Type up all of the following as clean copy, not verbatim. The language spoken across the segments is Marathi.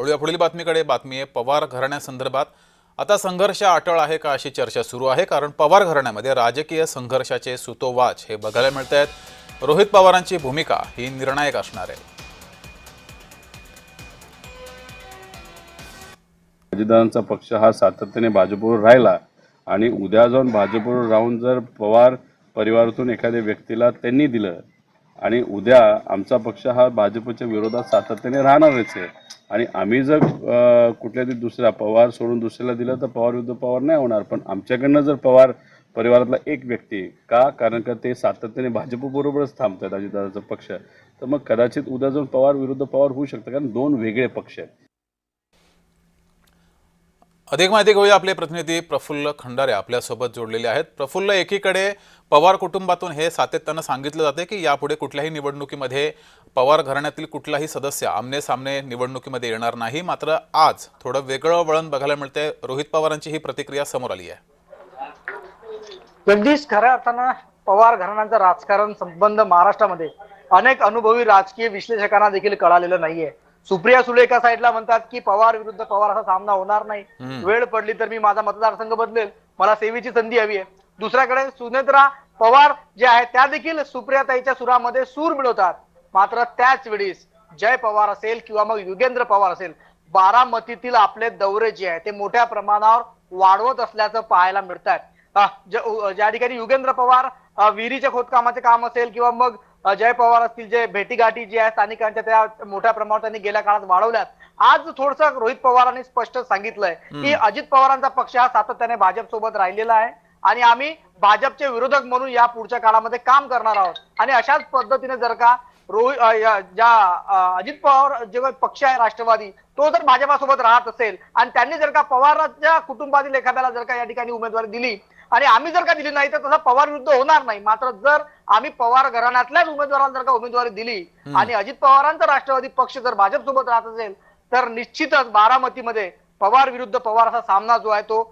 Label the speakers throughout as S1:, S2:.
S1: वळूया पुढील बातमीकडे। बातमी आहे पवार घराण्यासंदर्भात। आता संघर्ष अटळ आहे का अशी चर्चा सुरू आहे, कारण पवार घराण्यामध्ये राजकीय संघर्षाचे सुतोवाच हे बघायला मिळत आहेत। रोहित पवारांची भूमिका ही निर्णायक असणार आहे।
S2: अजितदादांचा पक्ष हा सातत्याने भाजपवर राहिला आणि उद्या जाऊन भाजपवर राहून जर पवार परिवारातून एखाद्या व्यक्तीला त्यांनी दिलं आणि उद्या आमचा पक्ष हा भाजपच्या विरोधात सातत्याने राहणारच आहे आणि आम्ही जर कुठल्या तरी दुसऱ्या पवार सोडून दुसऱ्याला दिलं तर पवार विरुद्ध पवार नाही होणार। पण आमच्याकडनं जर पवार परिवारातला एक व्यक्ती का, कारण का ते सातत्याने भाजपबरोबरच थांबतात अजितदादांचा पक्ष, तर मग कदाचित उद्या जाऊन पवार विरुद्ध पवार होऊ शकतं, कारण दोन वेगळे पक्ष आहेत।
S1: अधिक माहिती घेऊया। आपले प्रतिनिधी प्रफुल्ल खंडारे आपल्यासोबत जोडलेले आहेत। प्रफुल्ल, एकीकडे पवार कुटुंबातून हे सातत्याने सांगितलं जाते की यापुढे कुठल्याही निवडणुकीमध्ये पवार घराण्यातील कुठलाही सदस्य आमने सामने निवडणुकीमध्ये येणार नाही, मात्र आज थोडं वेगळं वळण बघायला मिळते। रोहित पवारांची ही प्रतिक्रिया समोर आली आहे।
S3: जगदीश, खऱ्या अर्थानं पवार घराण्याचं राजकारण संबंध महाराष्ट्रामध्ये अनेक अनुभवी राजकीय विश्लेषकांना देखील कळालेलं नाहीये। सुप्रिया सुळे एका साईडला म्हणतात की पवार विरुद्ध पवार असा सामना होणार नाही, वेळ पडली तर मी माझा मतदारसंघ बदलेल, मला सेवेची संधी हवी आहे। दुसऱ्याकडे सुनेत्रा पवार जे आहेत त्या देखील सुप्रियाताईच्या सुरामध्ये सूर मिळवतात। मात्र त्याच वेळेस जय पवार असेल किंवा मग युगेंद्र पवार असेल, बारामतीतील आपले दौरे जे आहेत ते मोठ्या प्रमाणावर वाढवत असल्याचं पाहायला मिळत आहे। ज्या ठिकाणी युगेंद्र पवार विहिरीच्या खोदकामाचे काम असेल किंवा मग जय पवार असतील, जे भेटीगाठी जी आहे स्थानिकांच्या त्या मोठ्या प्रमाणात त्यांनी गेल्या काळात वाढवल्यात। आज थोडंसं रोहित पवारांनी स्पष्ट सांगितलंय की अजित पवारांचा पक्ष हा सातत्याने भाजप सोबत राहिलेला आहे आणि आम्ही भाजपचे विरोधक म्हणून या पुढच्या काळामध्ये काम करणार आहोत। आणि अशाच पद्धतीने जर का अजित पवार जे पक्ष आहे राष्ट्रवादी, तो जर भाजपासोबत राहत असेल आणि त्यांनी जर का पवारांच्या कुटुंबातील एखाद्याला जर का या ठिकाणी उमेदवारी दिली आणि आम्ही जर का दिली नाही तर तसा पवार विरुद्ध होणार नाही। मात्र जर आम्ही पवार घराण्यातल्याच उमेदवारांना जर का उमेदवारी दिली आणि अजित पवारांचा राष्ट्रवादी पक्ष जर भाजप सोबत राहत असेल तर निश्चितच बारामतीमध्ये पवार विरुद्ध पवार असा सामना जो आहे तो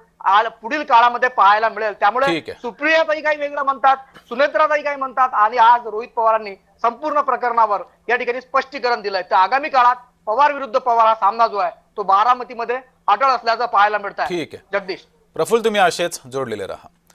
S3: पुढील काळामध्ये पाहायला मिळेल। त्यामुळे सुप्रियाताई काही वेगळं म्हणतात, सुनेत्राताई काही म्हणतात आणि आज रोहित पवारांनी संपूर्ण प्रकरणावर या ठिकाणी स्पष्टीकरण दिलंय। तर आगामी काळात पवार विरुद्ध पवार हा सामना जो आहे तो बारामतीमध्ये अटळ असल्याचं पाहायला मिळत आहे।
S1: ठीक आहे
S3: जगदीश।
S1: प्रफुल्ल, तुम्ही असेच जोडलेले राहा।